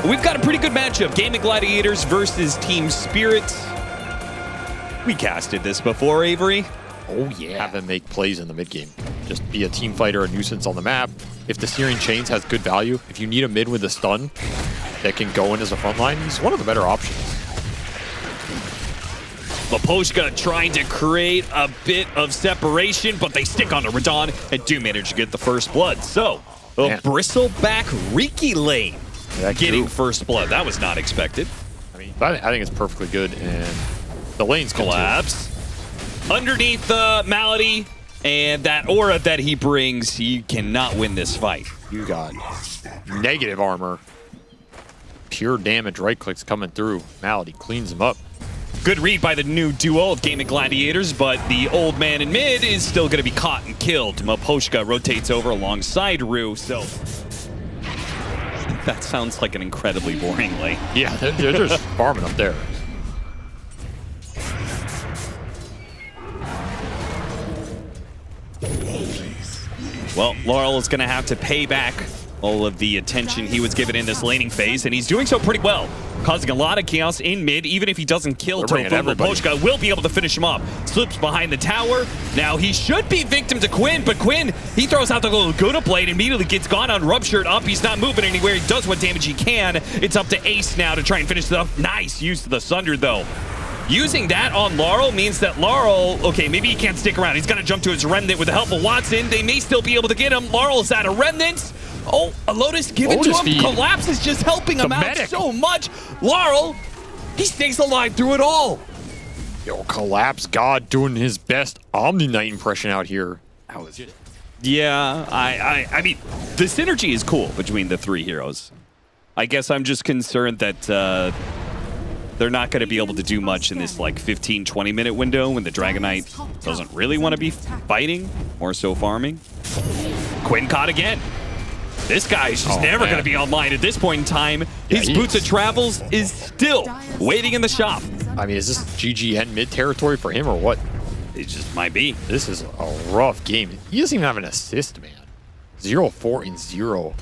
We've got a pretty good matchup. GAIMIN Gladiators versus Team Spirit. We casted this before, Avery. Oh, yeah. Have them make plays in the mid game. Just be a team fighter, a nuisance on the map. If the Searing Chains has good value, if you need a mid with a stun that can go in as a front line, he's one of the better options. Miposhka trying to create a bit of separation, but they stick onto Radon and do manage to get the first blood. So, a bristleback Riki lane getting first blood. That was not expected. I mean, I think it's perfectly good, and the lanes collapse. Underneath the Malady and that aura that he brings, you cannot win this fight. You got negative armor. Pure damage, right clicks coming through. Malady cleans him up. Good read by the new duo of GAIMIN Gladiators, but the old man in mid is still going to be caught and killed. Miposhka rotates over alongside Rue, so that sounds like an incredibly boring lane. Yeah, they're just farming up there. Well, Laurel is going to have to pay back all of the attention he was given in this laning phase, and he's doing so pretty well, causing a lot of chaos in mid. Even if he doesn't kill Tofu, Miposhka will be able to finish him up. Slips behind the tower. Now he should be victim to Quinn, but Quinn, he throws out the Laguna Blade, immediately gets gone on Ruptured up. He's not moving anywhere. He does what damage he can. It's up to Ace now to try and finish it up. Nice use of the Sunder, though. Using that on Laurel means that Laurel, okay, maybe he can't stick around. He's got to jump to his Remnant with the help of Watson. They may still be able to get him. Laurel's out of Remnants. Oh, a Lotus given to him. Collapse is just helping him out so much. Laurel, he stays alive through it all. Yo, Collapse God doing his best Omni Knight impression out here. That was it. Yeah, I mean, the synergy is cool between the three heroes. I guess I'm just concerned that they're not going to be able to do much in this like 15-20 minute window when the Dragon Knight doesn't really want to be fighting, more so farming. Quinn caught again. This guy's just never going to be online at this point in time. His Boots of Travels is still waiting in the shop. I mean, is this GGN mid territory for him or what? It just might be. This is a rough game. He doesn't even have an assist, man. 0-4 and 0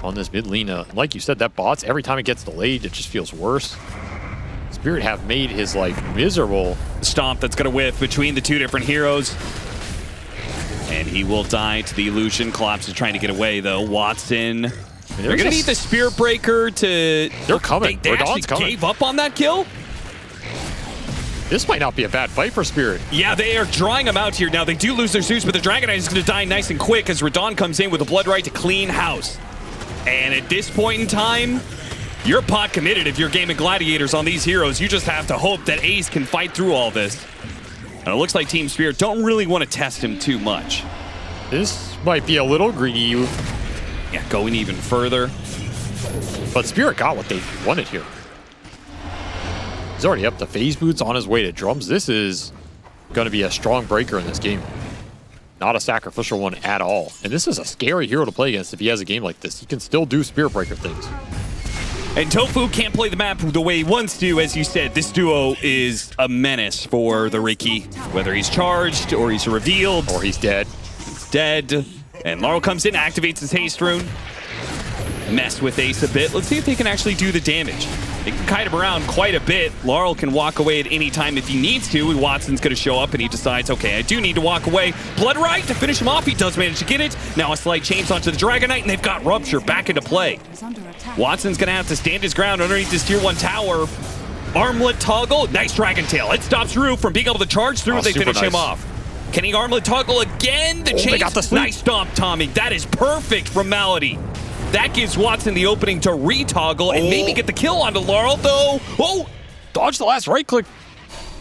on this mid lane. Like you said, that bots, every time it gets delayed, it just feels worse. Spirit have made his life miserable. Stomp that's going to whiff between the two different heroes. And he will die to the illusion. Collapse is trying to get away, though. Watson. They're going to need the Spirit Breaker to... They're coming. They actually gave up on that kill? This might not be a bad fight for Spirit. Yeah, they are drawing him out here. Now, they do lose their Zeus, but the Dragon Knight is going to die nice and quick as Radon comes in with a Blood Right to clean house. And at this point in time, you're pot committed if you're GAIMIN Gladiators on these heroes. You just have to hope that Ace can fight through all this. And it looks like Team Spirit don't really want to test him too much. This might be a little greedy. Yeah, going even further. But Spirit got what they wanted here. He's already up to phase boots on his way to drums. This is going to be a strong breaker in this game. Not a sacrificial one at all. And this is a scary hero to play against if he has a game like this. He can still do Spirit Breaker things. And Tofu can't play the map the way he wants to. As you said, this duo is a menace for the Riki. Whether he's charged, or he's revealed. Or he's dead. He's dead. And Laurel comes in, activates his haste rune. Mess with Ace a bit. Let's see if they can actually do the damage. They can kite him around quite a bit. Laurel can walk away at any time if he needs to. Watson's going to show up and he decides, okay, I do need to walk away. Blood Right to finish him off. He does manage to get it. Now a slight change onto the Dragon Knight, and they've got Rupture back into play. Watson's going to have to stand his ground underneath this tier 1 tower. Armlet toggle. Nice Dragon Tail. It stops Rue from being able to charge through. They finish him off. Can he armlet toggle again? The chase. Got the sleep. Nice stomp, Tommy. That is perfect from Malady. That gives Watson the opening to re-toggle and maybe get the kill onto Laurel, though. Oh! Dodge the last right click.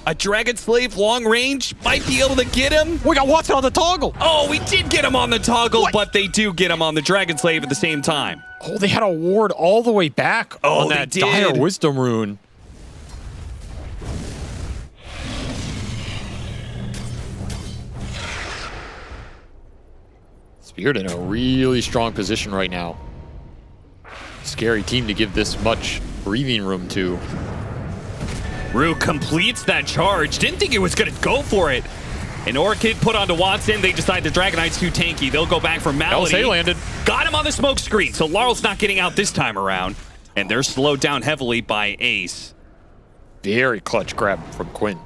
A Dragon Slave long range might be able to get him. We got Watson on the toggle. Oh, we did get him on the toggle, but they do get him on the Dragon Slave at the same time. Oh, they had a ward all the way back on that Dire Wisdom rune. Spirit in a really strong position right now. Scary team to give this much breathing room to. Rue completes that charge. Didn't think it was going to go for it. An Orchid put onto Watson. They decide the Dragon Knight's too tanky. They'll go back for Malady. LSA landed. Got him on the smoke screen, so Laurel's not getting out this time around. And they're slowed down heavily by Ace. Very clutch grab from Quinn.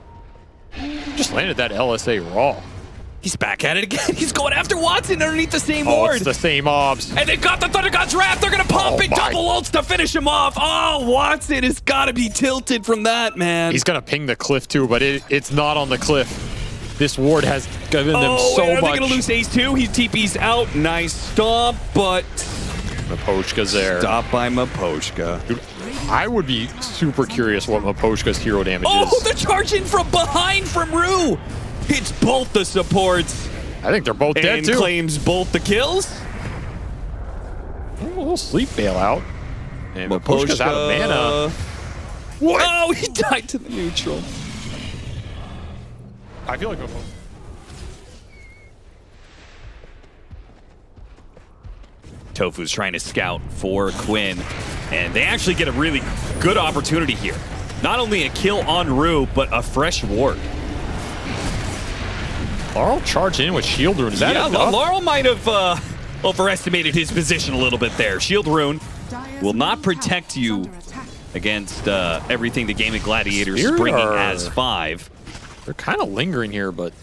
Just landed that LSA raw. He's back at it again. He's going after Watson underneath the same Oh, ward. it's the same obs. And they've got the Thunder God's Wrath. They're going to pump it. Double ults to finish him off. Oh, Watson has got to be tilted from that, man. He's going to ping the cliff too, but it's not on the cliff. This ward has given them so much. Are they much. going to lose Ace too? He TP's out. Nice stop, but... Mapochka's there. Stop by Mapochka. Dude, I would be super curious what Mapochka's hero damage is. Oh, the charge in from behind from Rue. Hits both the supports. I think they're both dead too. And claims both the kills. A little sleep bailout. And Mapochka's out of mana. What? Oh, he died to the neutral. I feel like Tofu's trying to scout for Quinn, and they actually get a really good opportunity here. Not only a kill on Rue, but a fresh ward. Laurel charged in with Shield Rune. Is that enough? Laurel might have overestimated his position a little bit there. Shield Rune will not protect you against everything the GAIMIN Gladiators is bringing as 5. They're kind of lingering here, but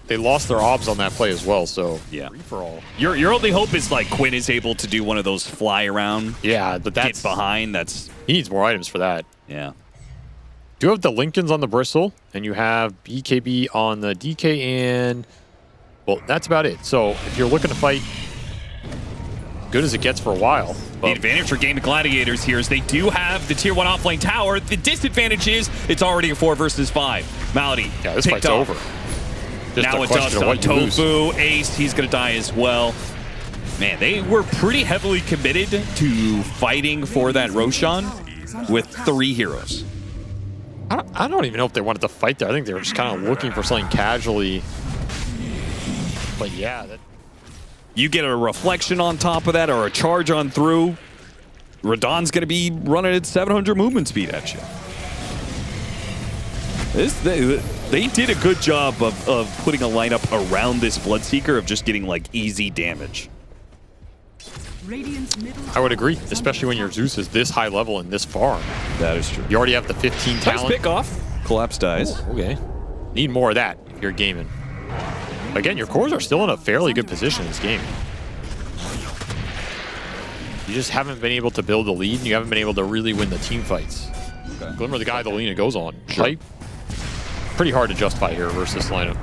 they lost their obs on that play as well, so yeah. Free for all. Your only hope is like Quinn is able to do one of those fly around. Yeah, but that's get behind. That's he needs more items for that. Yeah. Do have the Lincolns on the Bristle, and you have BKB on the DK, and well, that's about it. So if you're looking to fight, good as it gets for a while. The advantage for GAIMIN Gladiators here is they do have the tier 1 offlane tower. The disadvantage is it's already a 4 versus 5. Malady, yeah, this fight's over. Just now a it question does of what you lose. Tofu, Ace, he's going to die as well. Man, they were pretty heavily committed to fighting for that Roshan with 3 heroes. I don't even know if they wanted to fight there. I think they were just kind of looking for something casually. But yeah. You get a reflection on top of that or a charge on through. Radon's going to be running at 700 movement speed at you. They did a good job of putting a lineup around this Bloodseeker of just getting like easy damage. I would agree, especially when your Zeus is this high level and this far. That is true. You already have the 15 talent. Nice pick off. Collapse dies. Oh, okay. Need more of that if you're gaming. Again, your cores are still in a fairly good position in this game. You just haven't been able to build a lead, and you haven't been able to really win the team fights. Okay. Glimmer, the guy the Lina goes on. Sure. Type. Pretty hard to justify here versus this lineup.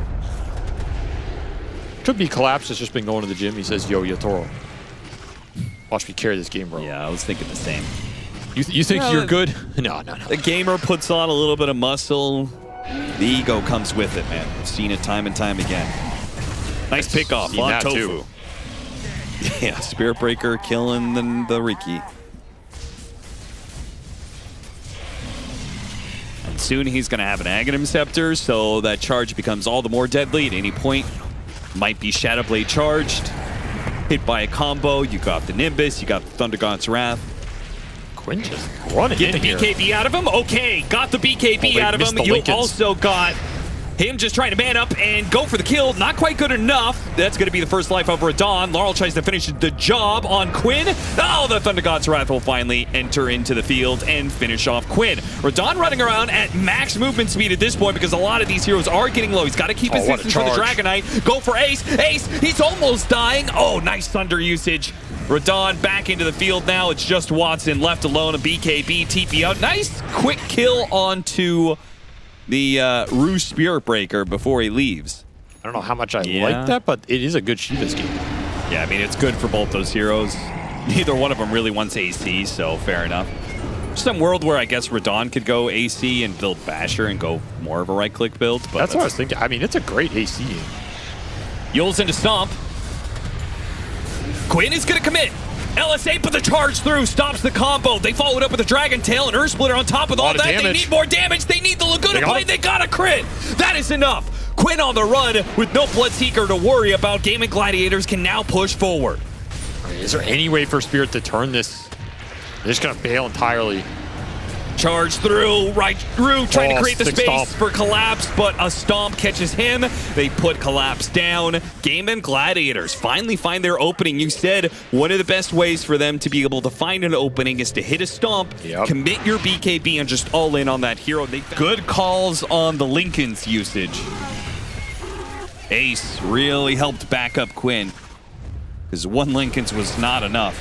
Could be Collapse has just been going to the gym. He says, yo, Yatoro. Watch me carry this game, bro. Yeah, I was thinking the same. You think you're good? No. The gamer puts on a little bit of muscle. The ego comes with it, man. I've seen it time and time again. Nice pick off on Tofu. Too. Yeah, Spirit Breaker killing the Riki. And soon he's going to have an Aghanim Scepter, so that charge becomes all the more deadly at any point. Might be Shadow Blade charged. Hit by a combo, you got the Nimbus, you got the Thunder God's Wrath. Quinn just running Get the BKB out of him? Okay, got the BKB out of him. You also got him just trying to man up and go for the kill. Not quite good enough. That's going to be the first life of Radon. Laurel tries to finish the job on Quinn. Oh, the Thunder God's Wrath will finally enter into the field and finish off Quinn. Radon running around at max movement speed at this point because a lot of these heroes are getting low. He's got to keep his distance for the Dragon Knight. Go for Ace. Ace, he's almost dying. Oh, nice Thunder usage. Radon back into the field now. It's just Watson left alone. A BKB TP out. Nice quick kill onto the Rue Spirit Breaker before he leaves. I don't know how much I like that, but it is a good Shiva's game. Yeah, I mean, it's good for both those heroes. Neither one of them really wants AC, so fair enough. Some world where I guess Radon could go AC and build Basher and go more of a right-click build. But that's what I was thinking. I mean, it's a great AC game. Yule's into Stomp. Quinn is going to commit. LSA, but the charge through stops the combo. They followed up with a Dragon Tail and Earth Splitter on top of all that. They need more damage. They need the Laguna play. They got a crit. That is enough. Quinn on the run with no Bloodseeker to worry about. GAIMIN Gladiators can now push forward. Is there any way for Spirit to turn this? They're just going to bail entirely. Charge through, right through, trying to create the space stomp for Collapse, but a stomp catches him. They put Collapse down. GAIMIN Gladiators finally find their opening. You said one of the best ways for them to be able to find an opening is to hit a stomp, commit your BKB, and just all in on that hero. Good calls on the Lincoln's usage. Ace really helped back up Quinn, because one Lincoln's was not enough.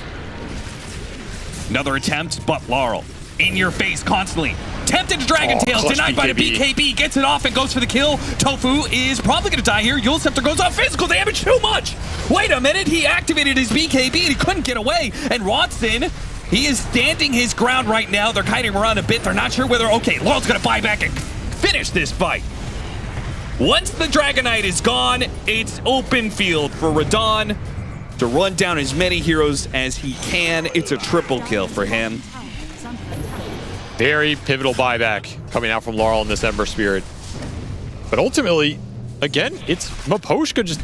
Another attempt, but Laurel in your face constantly. Tempted to Dragon Tail, denied by the BKB, gets it off and goes for the kill. Tofu is probably going to die here. Yule Scepter goes off, physical damage, too much. Wait a minute, he activated his BKB and he couldn't get away. And Watson, he is standing his ground right now. They're kiting him around a bit. They're not sure whether, okay, Laurel's going to buy back and finish this fight. Once the Dragonite is gone, it's open field for Radon to run down as many heroes as he can. It's a triple kill for him. Very pivotal buyback coming out from Laurel in this Ember Spirit. But ultimately, again, it's Miposhka just...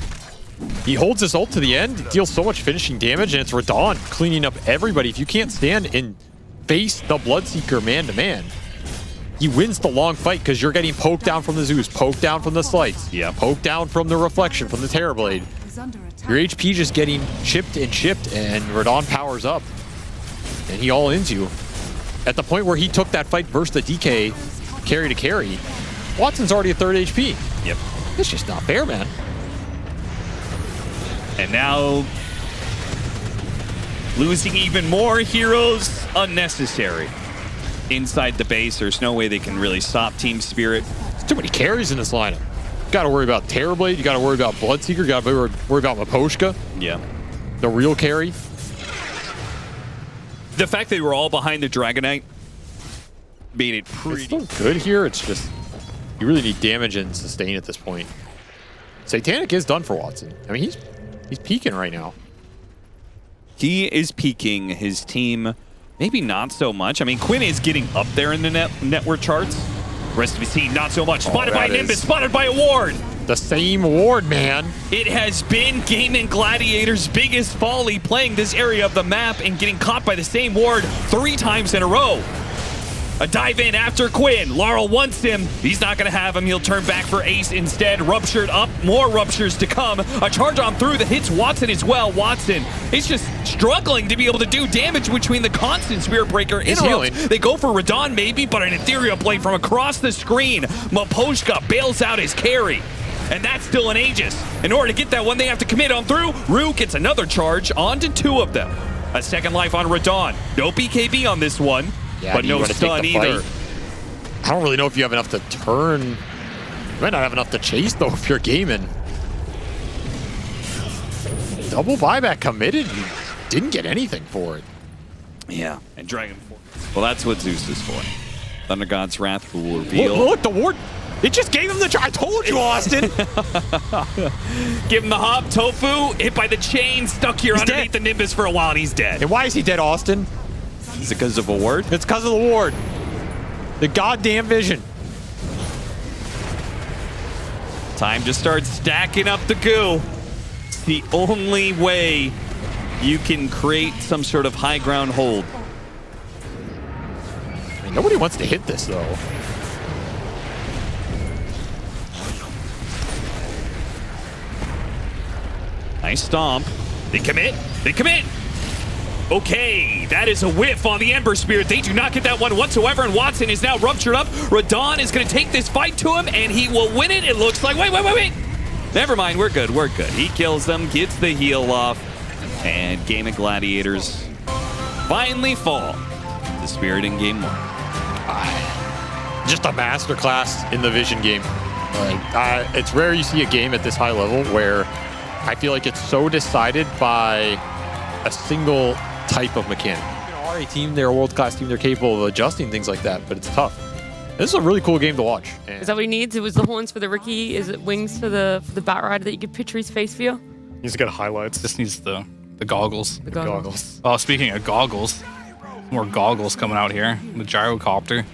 He holds his ult to the end, deals so much finishing damage, and it's Radon cleaning up everybody. If you can't stand and face the Bloodseeker man-to-man, he wins the long fight because you're getting poked down from the Zeus, poked down from the Slice, poked down from the Reflection, from the Terrorblade. Your HP just getting chipped, and Radon powers up. And he all-ins you. At the point where he took that fight versus the DK, carry to carry, Watson's already at 3rd HP. Yep. It's just not fair, man. And now, losing even more heroes, unnecessary. Inside the base, there's no way they can really stop Team Spirit. There's too many carries in this lineup. You gotta worry about Terrorblade, you gotta worry about Bloodseeker, you gotta worry about Miposhka. Yeah. The real carry. The fact that they were all behind the Dragonite made it pretty... It's still good here, it's just... You really need damage and sustain at this point. Satanic is done for Watson. I mean, he's peaking right now. He is peaking. His team, maybe not so much. I mean, Quinn is getting up there in the network charts. Rest of his team, not so much. Spotted by Nimbus, spotted by a ward. The same ward, man. It has been GAIMIN Gladiators' biggest folly, playing this area of the map and getting caught by the same ward 3 times in a row. A dive in after Quinn. Laurel wants him. He's not going to have him. He'll turn back for Ace instead. Ruptured up. More ruptures to come. A charge on through that hits Watson as well. Watson is just struggling to be able to do damage between the constant Spirit Breaker interrupts. They go for Radon maybe, but an Ethereal Blade from across the screen. Miposhka bails out his carry. And that's still an Aegis. In order to get that one, they have to commit on through. Rue gets another charge onto 2 of them. A second life on Radon. No BKB on this one. Yeah, but no stun either. I don't really know if you have enough to turn. You might not have enough to chase, though, if you're GAIMIN. Double buyback committed. You didn't get anything for it. Yeah, and Dragon Force. Well, that's what Zeus is for. Thunder God's Wrath will reveal. Look, the ward. It just gave him the charge. I told you, Austin. Give him the hop. Tofu, hit by the chain, stuck here underneath the Nimbus for a while, and he's dead. And why is he dead, Austin? Is it because of a ward? It's because of the ward. The goddamn vision. Time to start stacking up the goo. It's the only way you can create some sort of high ground hold. I mean, nobody wants to hit this, though. Nice stomp. They commit. They commit. Okay, that is a whiff on the Ember Spirit. They do not get that one whatsoever, and Watson is now ruptured up. Radon is going to take this fight to him, and he will win it. It looks like. Wait. Never mind. We're good. We're good. He kills them, gets the heal off, and GAIMIN Gladiators finally fall. The Spirit in game 1. Just a masterclass in the vision game. It's rare you see a game at this high level where I feel like it's so decided by a single type of mechanic. You know, a team, they're a world-class team, they're capable of adjusting things like that, but it's tough. This is a really cool game to watch. And is that what he needs? It was the horns for the Riki. Is it wings for the Bat Rider that you could picture his face view? Needs to get highlights. Just needs the goggles. The goggles. Oh, speaking of goggles, more goggles coming out here. The gyrocopter.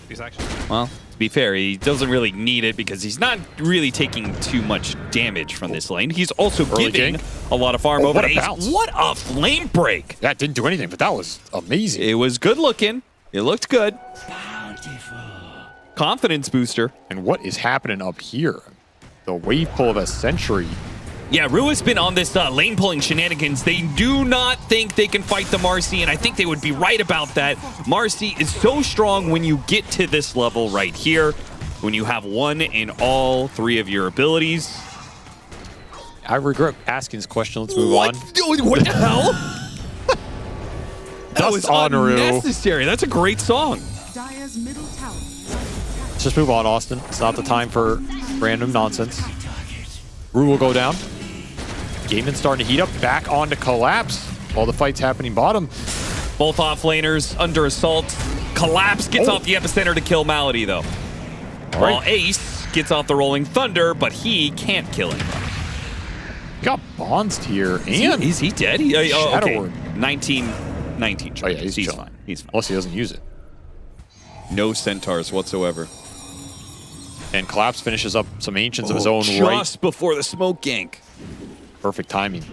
He's actually. Well, to be fair, he doesn't really need it because he's not really taking too much damage from this lane. He's also giving a lot of farm over to Ace. What a flame break! That didn't do anything, but that was amazing. It was good looking. It looked good. Confidence booster. And what is happening up here? The wave pull of a century. Yeah, Ru has been on this lane pulling shenanigans. They do not think they can fight the Marcy, and I think they would be right about that. Marcy is so strong when you get to this level right here, when you have one in all three of your abilities. I regret asking this question. Let's move on. What the hell? That was unnecessary. That's a great song. Let's just move on, Austin. It's not the time for random nonsense. Ru will go down. GAIMIN starting to heat up. Back on to Collapse while the fight's happening bottom. Both offlaners under assault. Collapse gets off the epicenter to kill Malady, though. While Ace gets off the Rolling Thunder, but he can't kill him. Got Bonds here. And is he dead? Shadow Okay. Word. 19. Oh, yeah, he's fine. He's fine. Unless he doesn't use it. No centaurs whatsoever. And Collapse finishes up some Ancients of his own right. Just before the smoke gank. Perfect timing.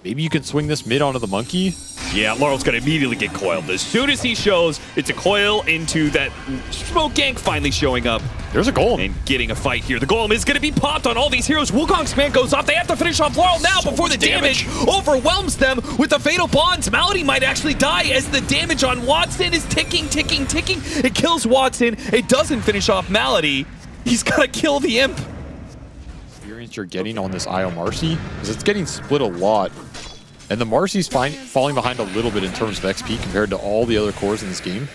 Maybe you can swing this mid onto the monkey. Yeah, Laurel's going to immediately get coiled. As soon as he shows, it's a coil into that smoke gank finally showing up. There's a golem. And getting a fight here. The golem is going to be popped on all these heroes. Wukong's command goes off. They have to finish off Laurel now before the damage overwhelms them with the fatal bonds. Malady might actually die as the damage on Watson is ticking, ticking, ticking. It kills Watson. It doesn't finish off Malady. He's got to kill the imp. You're getting on this IO Marcy because it's getting split a lot, and the Marcy's falling behind a little bit in terms of XP compared to all the other cores in this game.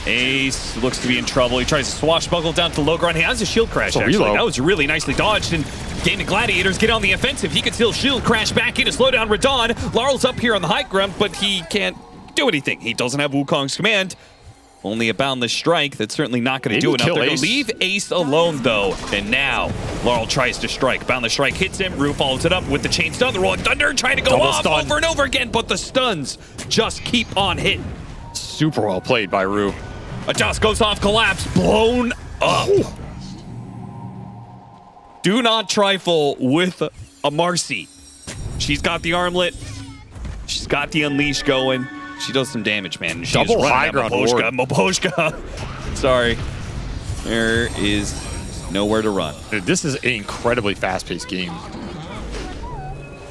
Ace looks to be in trouble. He tries to swashbuckle down to the low ground. He has a shield crash, actually. Reload. That was really nicely dodged, and GAIMIN Gladiators get on the offensive. He can still shield crash back in to slow down Radon. Laurel's up here on the high ground, but he can't do anything. He doesn't have Wukong's command. Only a boundless strike. That's certainly not going to do enough. They're going to leave Ace alone, though. And now, Laurel tries to strike. Boundless strike hits him. Ru follows it up with the chain stun. The Rolling Thunder trying to go Double off stun. over and over again, but the stuns just keep on hitting. Super well played by Ru. Adjust goes off, Collapse, blown up. Oh. Do not trifle with a Marcy. She's got the armlet. She's got the unleash going. She does some damage, man. She's Double high ground ward. Moposhka. Sorry. There is nowhere to run. Dude, this is an incredibly fast-paced game.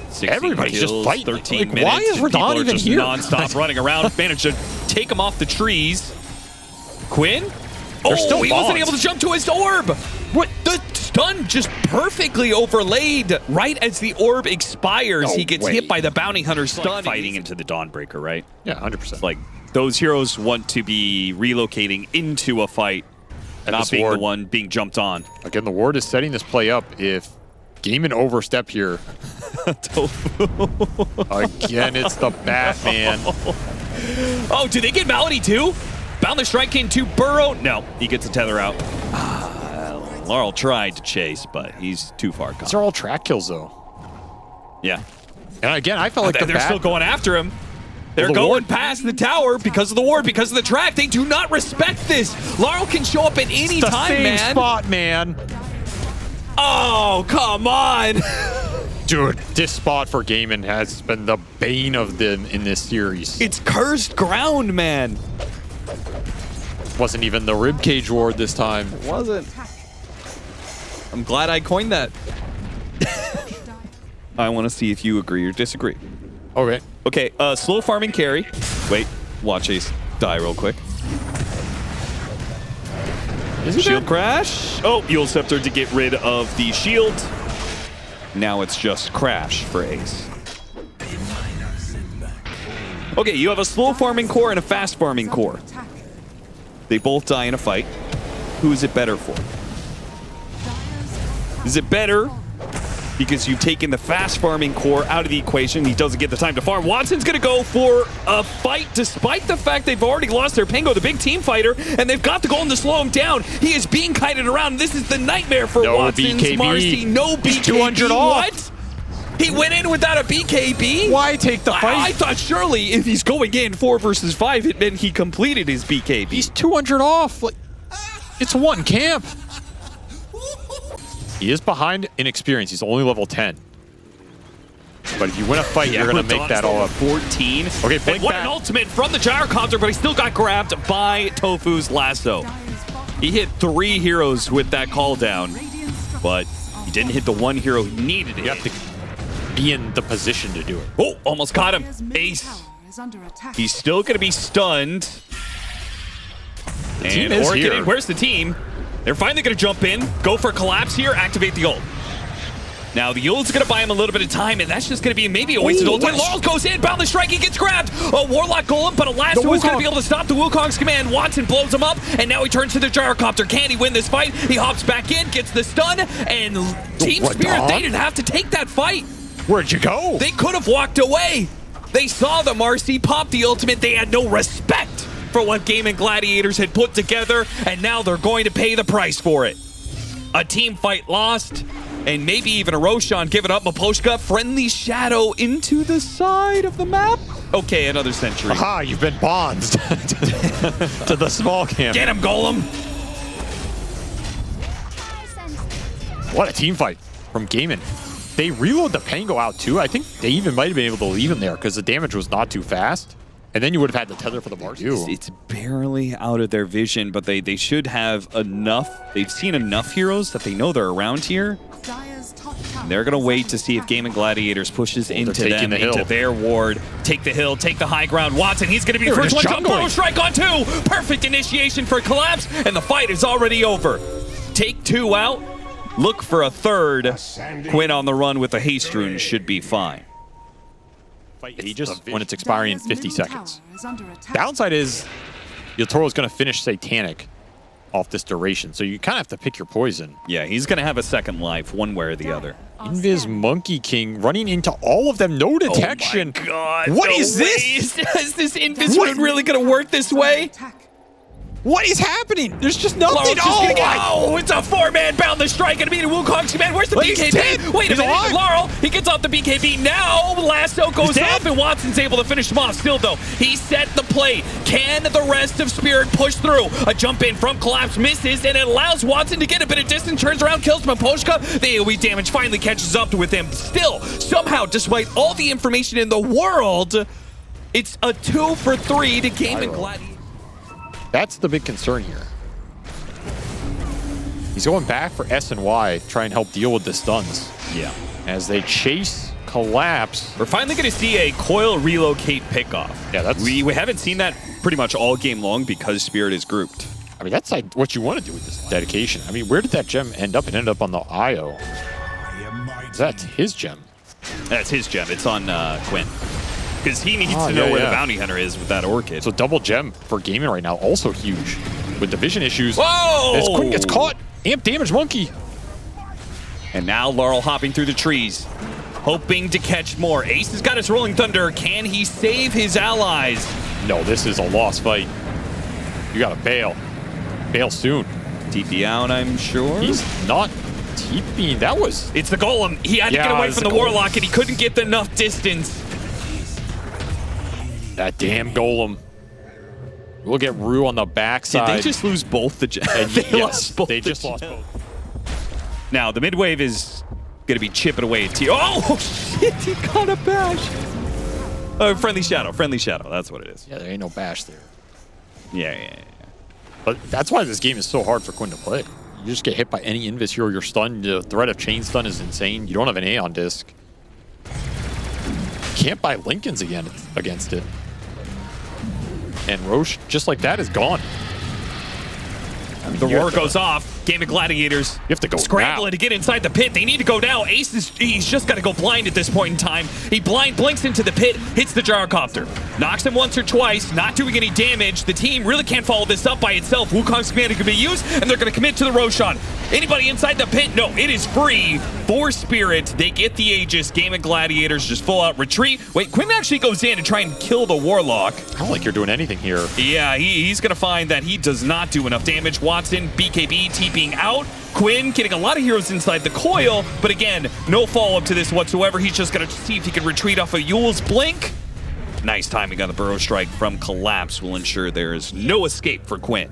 16 Everybody's kills, just fighting. 13 Like, minutes. why is and people Radon are even just here? non-stop running around. Managed to take him off the trees. Quinn? Still he wasn't able to jump to his orb. What? The stun just perfectly overlaid right as the orb expires. No he gets way. hit by the bounty hunter stun. Fighting into the Dawnbreaker, right? Yeah, 100%. Like, those heroes want to be relocating into a fight, And not this being ward, the one being jumped on. Again, the ward is setting this play up. If GAIMIN overstep here, again, it's the Batman. Oh, do they get Malady too? Boundless strike into Burrow. No, he gets a tether out. Laurel tried to chase, but he's too far gone. These are all track kills, though. Yeah. And again, I felt like they're still going after him. They're the going ward. past the tower because of the ward, because of the track. They do not respect this. Laurel can show up at any the time, same man. spot, man. Oh, come on. Dude, this spot for GAIMIN has been the bane of them in this series. It's cursed ground, man. Wasn't even the ribcage ward this time. It wasn't. I'm glad I coined that. I want to see if you agree or disagree. Okay. Okay, slow farming carry. Wait, watch Ace die real quick. Is he Shield dead? crash. Oh, Yule Scepter to get rid of the shield. Now it's just crash for Ace. Okay, you have a slow farming core and a fast farming core. They both die in a fight. Who is it better for? Is it better because you've taken the fast farming core out of the equation? He doesn't get the time to farm. Watson's going to go for a fight despite the fact they've already lost their Pingo, the big team fighter, and they've got the golem to slow him down. He is being kited around. This is the nightmare for Watson's BKB. Marcy. No BKB. He's 200 off. What? He went in without a BKB? Why take the fight? I thought surely if he's going in 4 versus 5, it meant he completed his BKB. He's 200 off. Like, it's one camp. He is behind in experience. He's only level 10. But if you win a fight, you're going to make that all up. 14. Okay, and blink what back. an ultimate from the gyrocopter, but he still got grabbed by Tofu's lasso. He hit 3 heroes with that call down, but he didn't hit the one hero he needed to You have to be in the position to do it. Oh, almost caught him. Ace. He's still going to be stunned. The team is here. Where's the team? They're finally going to jump in, go for a collapse here, activate the ult. Now, the ult's going to buy him a little bit of time, and that's just going to be maybe a wasted ult. Laurel goes in, Boundless Strike, he gets grabbed. A Warlock Golem, but a lasso is going to be able to stop the Wukong's command. Watson blows him up, and now he turns to the gyrocopter. Can he win this fight? He hops back in, gets the stun, and Team Spirit, they didn't have to take that fight. Where'd you go? They could have walked away. They saw the Marcy pop the ultimate. They had no respect for what GAIMIN Gladiators had put together, and now they're going to pay the price for it. A team fight lost, and maybe even a Roshan giving up. Maposhka, friendly shadow into the side of the map. Okay, another century. Aha, you've been bonds to the small camp. Get him, Golem. What a team fight from GAIMIN. They reload the Pango out too. I think they even might have been able to leave him there because the damage was not too fast. And then you would have had the tether for the Mars. It's barely out of their vision, but they should have enough. They've seen enough heroes that they know they're around here. They're going to wait to see if GAIMIN Gladiators pushes into them, into their ward. Take the hill, take the high ground. Watson, he's going to be first one to Burrow Strike on 2. Perfect initiation for Collapse, and the fight is already over. Take 2 out. Look for a third. Quinn on the run with a haste rune should be fine. Just when it's expiring in 50 seconds. Downside is Yotoro's going to finish Satanic off this duration, so you kind of have to pick your poison. Yeah, he's going to have a second life, one way or the other. Invis Monkey King running into all of them, no detection. Oh my God! What is this? Is this Invis rune really going to work this way? What is happening? There's just nothing. Oh, it's a 4-man Boundless Strike and beat a Wukong's command. Where's the BKB? Wait a minute, Laurel, he gets off the BKB now. Lasso goes off and Watson's able to finish him off. Still though, he set the play. Can the rest of Spirit push through? A jump in from Collapse misses and it allows Watson to get a bit of distance, turns around, kills Maposhka. The AoE damage finally catches up with him. Still, somehow, despite all the information in the world, it's a 2 for 3 to GAIMIN Gladiators. That's the big concern here. He's going back for S and Y, try and help deal with the stuns. Yeah. As they chase Collapse. We're finally going to see a coil relocate pickoff. Yeah, that's... We haven't seen that pretty much all game long because Spirit is grouped. I mean, that's like what you want to do with this dedication. I mean, where did that gem end up? It ended up on the IO. That's his gem. That's his gem. It's on Quinn. Because he needs to know where the bounty hunter is with that orchid. So double gem for GAIMIN right now, also huge. With the vision issues. Whoa! As Quinn gets caught. Amp damage monkey. And now Laurel hopping through the trees, hoping to catch more. Ace has got his Rolling Thunder. Can he save his allies? No, this is a lost fight. You gotta bail. Bail soon. TP out, I'm sure. He's not TPing. That was... It's the Golem. He had to get away from the Warlock and he couldn't get enough distance. That damn Golem. We'll get Rue on the backside. Did they just lose both the gems? They just lost both. Now, the mid-wave is going to be chipping away at T. Oh, shit, he got a bash. Friendly Shadow, that's what it is. Yeah, there ain't no bash there. Yeah. But that's why this game is so hard for Quinn to play. You just get hit by any Invis hero, you're stunned. The threat of chain stun is insane. You don't have an Aeon disc. You can't buy Lincolns again against it. And Roche, just like that, is gone. I mean, the roar goes off. GAIMIN Gladiators. You have to go scrambling to get inside the pit. They need to go now. Ace he's just got to go blind at this point in time. He blinks into the pit, hits the gyrocopter. Knocks him once or twice, not doing any damage. The team really can't follow this up by itself. Wukong's command can be used, and they're going to commit to the Roshan. Anybody inside the pit? No, it is free for Spirit. They get the Aegis. GAIMIN Gladiators just full out retreat. Wait, Quinn actually goes in to try and kill the Warlock. I don't like you're doing anything here. Yeah, he's going to find that he does not do enough damage. Watson, BKB, TPing out. Quinn getting a lot of heroes inside the coil, but again, no follow-up to this whatsoever. He's just going to see if he can retreat off of Yule's blink. Nice timing on the Burrow Strike from Collapse will ensure there is no escape for Quinn.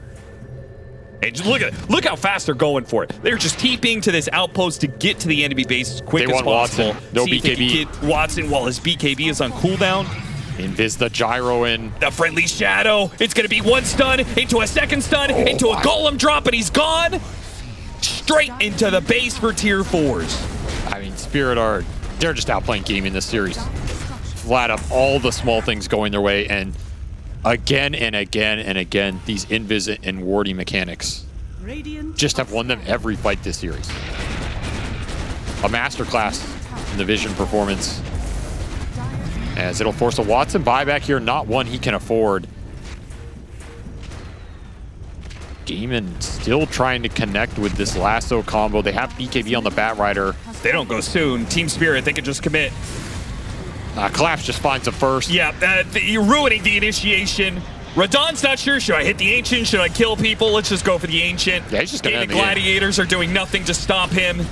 And just look how fast they're going for it. They're just TPing to this outpost to get to the enemy base as quick They as want possible. Watson. No See if they can BKB. get Watson while his BKB is on cooldown. Invis the gyro in. The friendly shadow. It's going to be one stun into a second stun into a golem drop, and he's gone straight into the base for tier 4s. I mean, Spirit they're just outplaying GAIMIN this series. Flat up, all the small things going their way, and again and again and again, these invis and warding mechanics just have won them every fight this series. A masterclass in the vision performance. As it'll force a Watson buyback here, not one he can afford. GAIMIN still trying to connect with this lasso combo. They have BKB on the Batrider. They don't go soon. Team Spirit, they can just commit. Collapse just finds him first. Yeah, you're ruining the initiation. Radon's not sure. Should I hit the Ancient? Should I kill people? Let's just go for the Ancient. Yeah, he's just gonna And the end the game. Gladiators are doing nothing to stop him.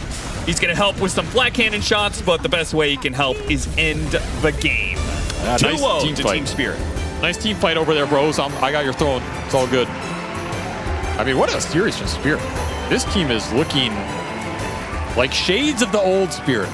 He's going to help with some flat cannon shots, but the best way he can help is end the game. 2-0 Nice team to fight. Team Spirit. Nice team fight over there, bros. I got your throne. It's all good. I mean, what a series from Spirit. This team is looking like shades of the old Spirit.